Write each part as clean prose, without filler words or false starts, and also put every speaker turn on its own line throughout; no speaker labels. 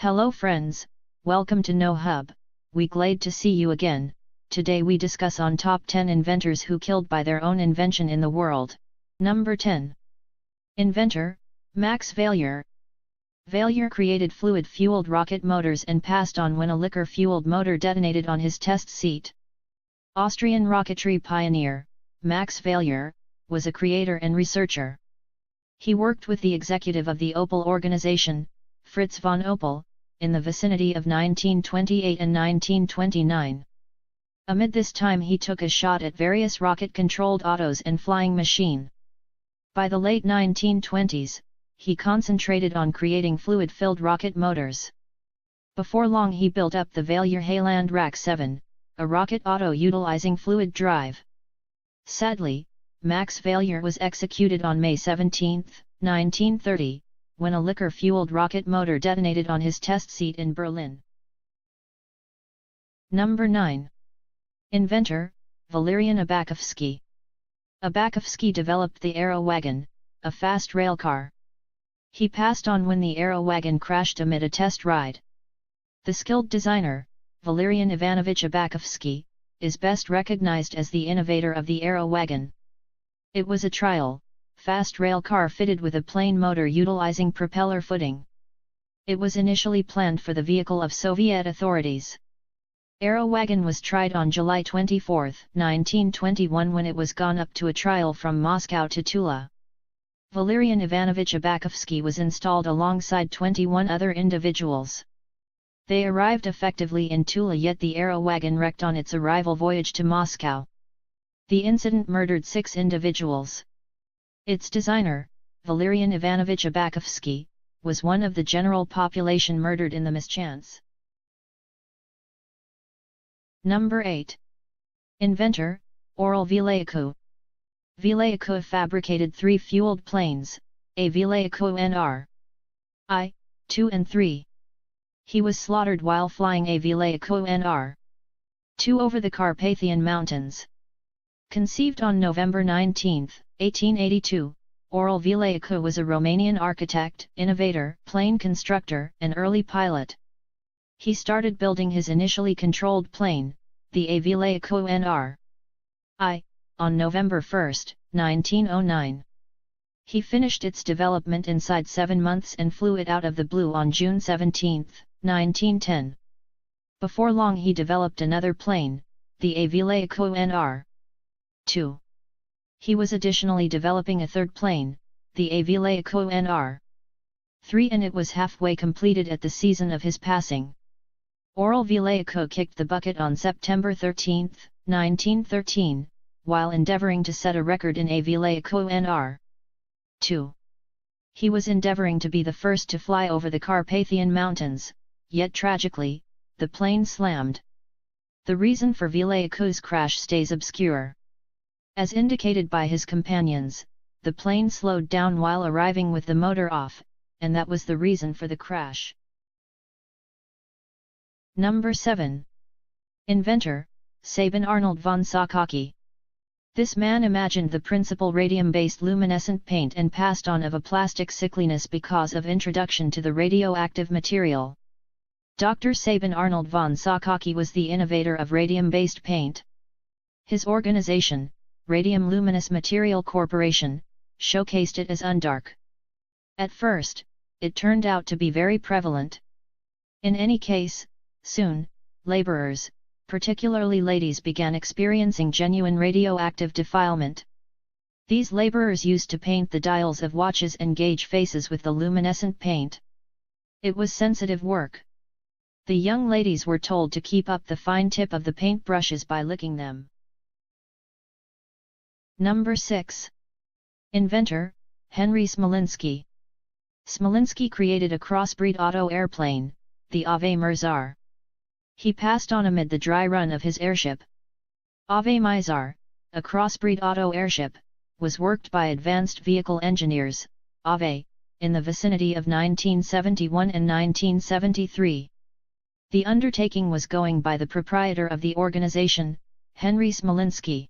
Hello friends, welcome to No Hub. We glad to see you again. Today we discuss on top 10 inventors who killed by their own invention in the world. Number 10. Inventor, Max Valier. Valier created fluid-fueled rocket motors and passed on when a liquor-fueled motor detonated on his test seat. Austrian rocketry pioneer, Max Valier, was a creator and researcher. He worked with the executive of the Opel organization, Fritz von Opel, in the vicinity of 1928 and 1929. Amid this time he took a shot at various rocket-controlled autos and flying machine. By the late 1920s, he concentrated on creating fluid-filled rocket motors. Before long he built up the Valier Hayland Rak 7, a rocket auto utilizing fluid drive. Sadly, Max Valier was executed on May 17, 1930, when a liquor-fueled rocket motor detonated on his test seat in Berlin. Number 9. Inventor, Valerian Abakovsky. Abakovsky developed the Aerowagon, a fast railcar. He passed on when the Aerowagon crashed amid a test ride. The skilled designer, Valerian Ivanovich Abakovsky, is best recognized as the innovator of the Aerowagon. It was a trial, fast rail car fitted with a plane motor utilizing propeller footing. It was initially planned for the vehicle of Soviet authorities. Aerowagon was tried on July 24, 1921 when it was gone up to a trial from Moscow to Tula. Valerian Ivanovich Abakovsky was installed alongside 21 other individuals. They arrived effectively in Tula, yet the Aerowagon wrecked on its arrival voyage to Moscow. The incident murdered 6 individuals. Its designer, Valerian Ivanovich Abakovsky, was one of the general population murdered in the mischance. Number 8. Inventor, Orel Vilayakov. Vilayakov fabricated 3 fueled planes, A Vilayakov NR I, 2 and 3. He was slaughtered while flying A Vilayakov NR 2 over the Carpathian Mountains. Conceived on November 19, 1882, Orel Vilayakov was a Romanian architect, innovator, plane constructor, and early pilot. He started building his initially controlled plane, the A Vilayakov NR I, on November 1, 1909. He finished its development inside 7 months and flew it out of the blue on June 17, 1910. Before long he developed another plane, the A Vilayakov NR 2. He was additionally developing a third plane, the A Vilayakov NR 3, and it was halfway completed at the season of his passing. Orel Vilayakov kicked the bucket on September 13, 1913, while endeavoring to set a record in A Vilayakov NR 2. He was endeavoring to be the first to fly over the Carpathian Mountains, yet tragically, the plane slammed. The reason for Vilayakov's crash stays obscure. As indicated by his companions, the plane slowed down while arriving with the motor off, and that was the reason for the crash. Number 7. Inventor, Sabin Arnold von Sakaki. This man imagined the principal radium-based luminescent paint and passed on of a plastic sickliness because of introduction to the radioactive material. Dr. Sabin Arnold von Sakaki was the innovator of radium-based paint. His organization, Radium Luminous Material Corporation, showcased it as undark. At first, it turned out to be very prevalent. In any case, soon, laborers, particularly ladies, began experiencing genuine radioactive defilement. These laborers used to paint the dials of watches and gauge faces with the luminescent paint. It was sensitive work. The young ladies were told to keep up the fine tip of the paint brushes by licking them. Number 6. Inventor, Henry Smolinski. Smolinski created a crossbreed auto airplane, the Ave Mirzar. He passed on amid the dry run of his airship. Ave Mirzar, a crossbreed auto airship, was worked by advanced vehicle engineers, Ave, in the vicinity of 1971 and 1973. The undertaking was going by the proprietor of the organization, Henry Smolinski.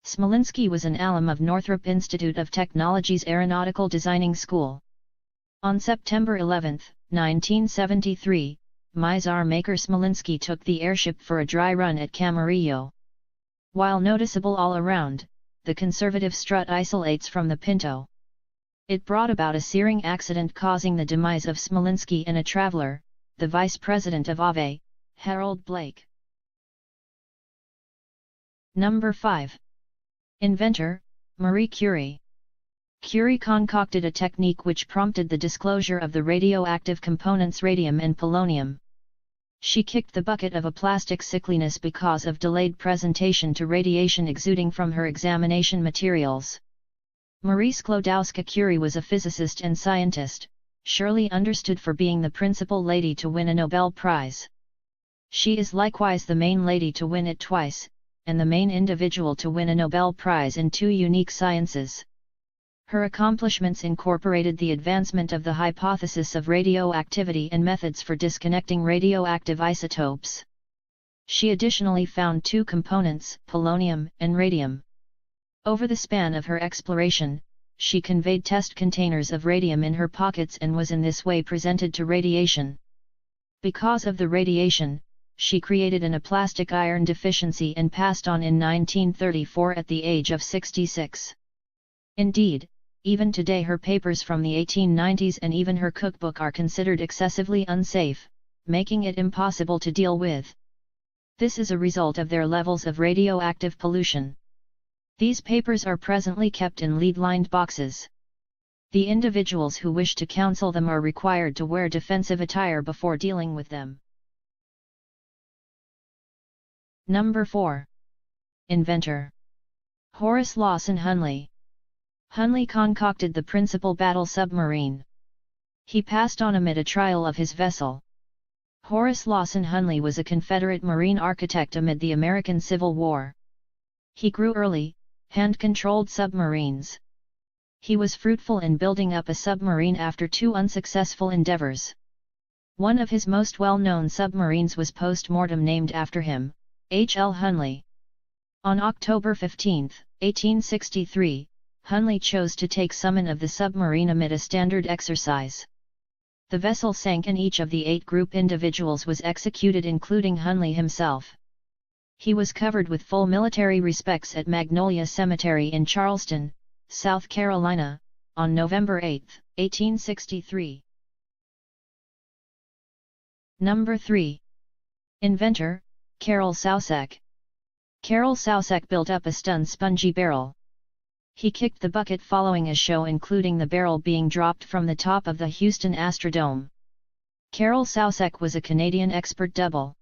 Smolinski was an alum of Northrop Institute of Technology's Aeronautical Designing School. On September 11, 1973, Mizar maker Smolinski took the airship for a dry run at Camarillo. While noticeable all around, the conservative strut isolates from the Pinto. It brought about a searing accident causing the demise of Smolinski and a traveler, the vice president of AVE, Harold Blake. Number 5. Inventor, Marie Curie. Curie concocted a technique which prompted the disclosure of the radioactive components radium and polonium. She kicked the bucket of a plastic sickliness because of delayed presentation to radiation exuding from her examination materials. Marie Sklodowska-Curie was a physicist and scientist, surely understood for being the principal lady to win a Nobel Prize. She is likewise the main lady to win it twice, and the main individual to win a Nobel Prize in 2 unique sciences. Her accomplishments incorporated the advancement of the hypothesis of radioactivity and methods for disconnecting radioactive isotopes. She additionally found 2 components, polonium and radium. Over the span of her exploration, she conveyed test containers of radium in her pockets and was in this way presented to radiation. Because of the radiation, she created an aplastic iron deficiency and passed on in 1934 at the age of 66. Indeed, even today her papers from the 1890s and even her cookbook are considered excessively unsafe, making it impossible to deal with. This is a result of their levels of radioactive pollution. These papers are presently kept in lead-lined boxes. The individuals who wish to counsel them are required to wear defensive attire before dealing with them. Number 4. Inventor. Horace Lawson Hunley. Hunley concocted the principal battle submarine. He passed on amid a trial of his vessel. Horace Lawson Hunley was a Confederate Marine architect amid the American Civil War. He grew early, hand-controlled submarines. He was fruitful in building up a submarine after 2 unsuccessful endeavors. One of his most well-known submarines was post-mortem named after him, H. L. Hunley. On October 15, 1863, Hunley chose to take summon of the submarine amid a standard exercise. The vessel sank and each of the 8 group individuals was executed including Hunley himself. He was covered with full military respects at Magnolia Cemetery in Charleston, South Carolina, on November 8, 1863. Number 3. Inventor, Carroll Sousak. Carroll Sousak built up a stun spongy barrel. He kicked the bucket following a show including the barrel being dropped from the top of the Houston Astrodome. Carroll Sousak was a Canadian expert double.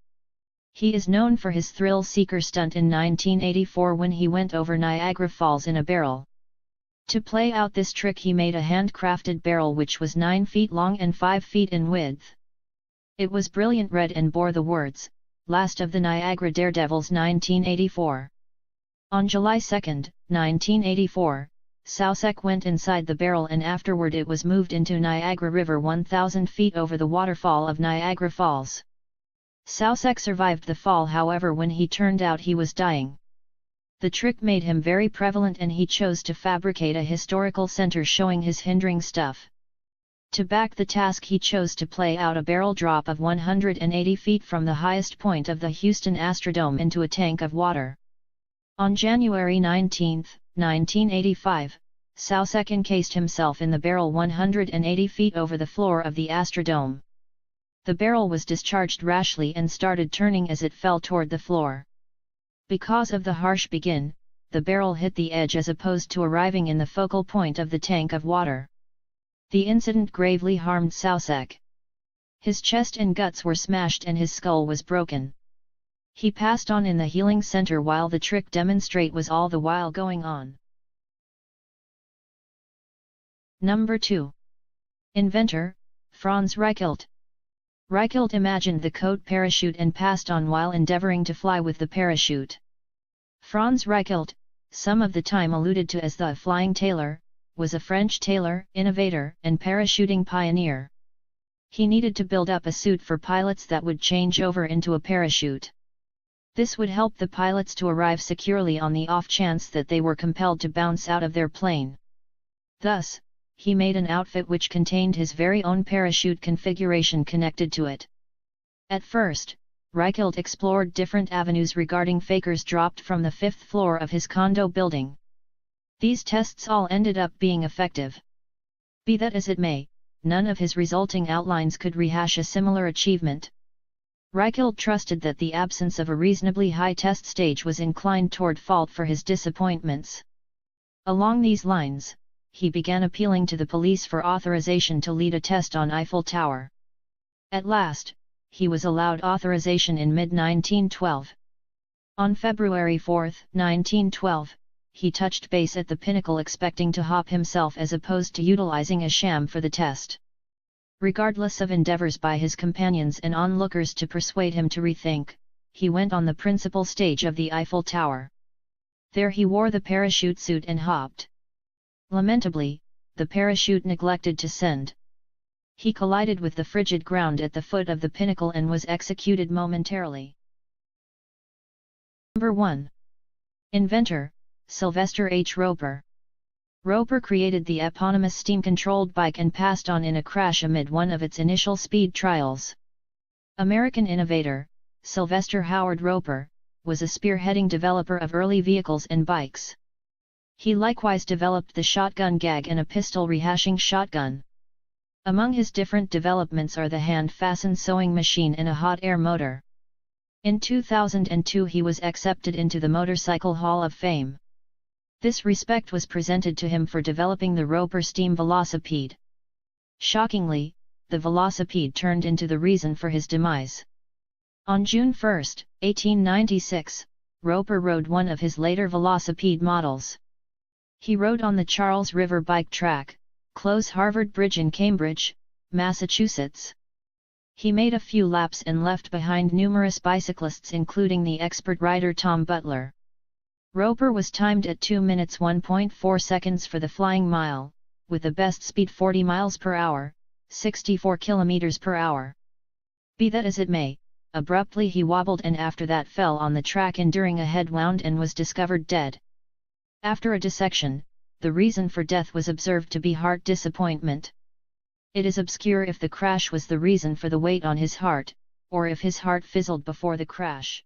He is known for his thrill-seeker stunt in 1984 when he went over Niagara Falls in a barrel. To play out this trick he made a handcrafted barrel which was 9 feet long and 5 feet in width. It was brilliant red and bore the words, "Last of the Niagara Daredevils 1984. On July 2, 1984, Sousak went inside the barrel and afterward it was moved into Niagara River 1,000 feet over the waterfall of Niagara Falls. Sousak survived the fall, however when he turned out he was dying. The trick made him very prevalent and he chose to fabricate a historical center showing his hindering stuff. To back the task he chose to play out a barrel drop of 180 feet from the highest point of the Houston Astrodome into a tank of water. On January 19, 1985, Sousak encased himself in the barrel 180 feet over the floor of the Astrodome. The barrel was discharged rashly and started turning as it fell toward the floor. Because of the harsh begin, the barrel hit the edge as opposed to arriving in the focal point of the tank of water. The incident gravely harmed Sousak. His chest and guts were smashed and his skull was broken. He passed on in the healing center while the trick demonstrate was all the while going on. Number 2. Inventor, Franz Reichelt. Reichelt imagined the code parachute and passed on while endeavoring to fly with the parachute. Franz Reichelt, some of the time alluded to as the Flying Tailor, was a French tailor, innovator, and parachuting pioneer. He needed to build up a suit for pilots that would change over into a parachute. This would help the pilots to arrive securely on the off chance that they were compelled to bounce out of their plane. Thus, he made an outfit which contained his very own parachute configuration connected to it. At first, Reichelt explored different avenues regarding fakers dropped from the 5th floor of his condo building. These tests all ended up being effective. Be that as it may, none of his resulting outlines could rehash a similar achievement. Reichelt trusted that the absence of a reasonably high test stage was inclined toward fault for his disappointments. Along these lines, he began appealing to the police for authorization to lead a test on Eiffel Tower. At last, he was allowed authorization in mid-1912. On February 4, 1912, he touched base at the pinnacle expecting to hop himself as opposed to utilizing a sham for the test. Regardless of endeavors by his companions and onlookers to persuade him to rethink, he went on the principal stage of the Eiffel Tower. There he wore the parachute suit and hopped. Lamentably, the parachute neglected to send. He collided with the frigid ground at the foot of the pinnacle and was executed momentarily. Number 1. Inventor, Sylvester H. Roper. Roper created the eponymous steam-controlled bike and passed on in a crash amid one of its initial speed trials. American innovator, Sylvester Howard Roper, was a spearheading developer of early vehicles and bikes. He likewise developed the shotgun gag and a pistol rehashing shotgun. Among his different developments are the hand-fastened sewing machine and a hot air motor. In 2002 he was accepted into the Motorcycle Hall of Fame. This respect was presented to him for developing the Roper steam velocipede. Shockingly, the velocipede turned into the reason for his demise. On June 1, 1896, Roper rode one of his later velocipede models. He rode on the Charles River Bike Track, close Harvard Bridge in Cambridge, Massachusetts. He made a few laps and left behind numerous bicyclists including the expert rider Tom Butler. Roper was timed at 2 minutes 1.4 seconds for the flying mile, with a best speed 40 miles per hour, 64 kilometers per hour. Be that as it may, abruptly he wobbled and after that fell on the track enduring a head wound and was discovered dead. After a dissection, the reason for death was observed to be heart disappointment. It is obscure if the crash was the reason for the weight on his heart, or if his heart fizzled before the crash.